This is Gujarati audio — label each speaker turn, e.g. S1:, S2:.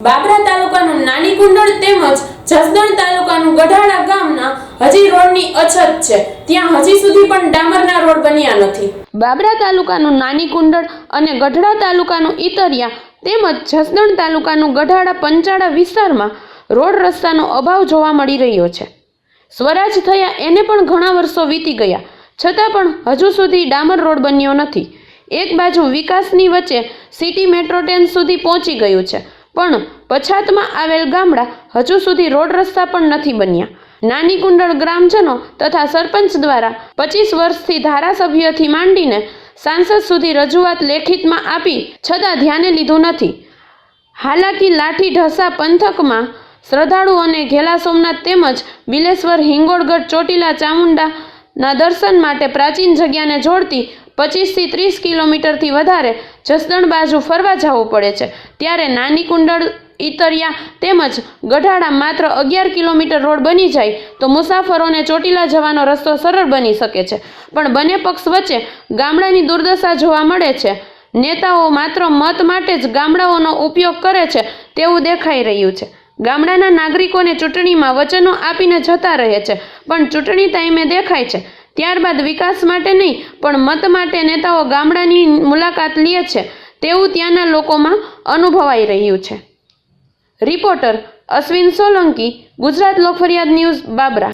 S1: બાબરા તાલુકાનું નાની કુંડળ તેમજ જસદણ તાલુકાનું ગઢાડા ગામના હજી રોડની અછત છે। ત્યાં હજી સુધી પણ ડામરના રોડ બન્યા નથી। બાબરા તાલુકાનું નાની કુંડળ અને ગઢડા તાલુકાનું ઈતરિયા તેમજ જસદણ તાલુકાનું ગઢાડા પંચાળા વિસ્તારમાં રોડ રસ્તાનો અભાવ જોવા મળી રહ્યો છે। સ્વરાજ થયા એને પણ ઘણા વર્ષો વીતી ગયા છતાં પણ હજુ સુધી ડામર રોડ બન્યો નથી। એક બાજુ વિકાસની વચ્ચે સિટી મેટ્રો ટ્રેન સુધી પહોંચી ગયું છે પણ પછાતમાં આવેલ ગામડા હજુ સુધી રોડ રસ્તા પણ નથી બન્યા। નાની કુંડળ ગ્રામજનો તથા સરપંચ દ્વારા 25 વર્ષથી ધારાસભ્યથી માંડીને સાંસદ સુધી રજૂઆત લેખિતમાં આપી છતાં ધ્યાને લીધું નથી। હાલાકી લાઠી ઢસા પંથકમાં શ્રદ્ધાળુઓને ઘેલા સોમનાથ તેમજ બિલેશ્વર હિંગોળગઢ ચોટીલા ચામુંડાના દર્શન માટે પ્રાચીન જગ્યાને જોડતી 25 થી 30 કિલોમીટરથી વધારે જસદણ બાજુ ફરવા જવું પડે છે। ત્યારે નાની કુંડળ ઈતરિયા તેમજ ગઢાડા માત્ર 11 કિલોમીટર રોડ બની જાય તો મુસાફરોને ચોટીલા જવાનો રસ્તો સરળ બની શકે છે પણ બંને પક્ષ વચ્ચે ગામડાની દુર્દશા જોવા મળે છે। નેતાઓ માત્ર મત માટે જ ગામડાઓનો ઉપયોગ કરે છે તેવું દેખાઈ રહ્યું છે। ગામડાના નાગરિકોને ચૂંટણીમાં વચનો આપીને જતા રહે છે પણ ચૂંટણી ટાઈમે દેખાય છે ત્યારબાદ વિકાસ માટે નહીં પણ મત માટે નેતાઓ ગામડાની મુલાકાત લે છે તેવું ત્યાંના લોકોમાં અનુભવાઈ રહ્યું છે। રિપોર્ટર અશ્વિન સોલંકી, ગુજરાત લોક ફરિયાદ ન્યૂઝ, બાબરા।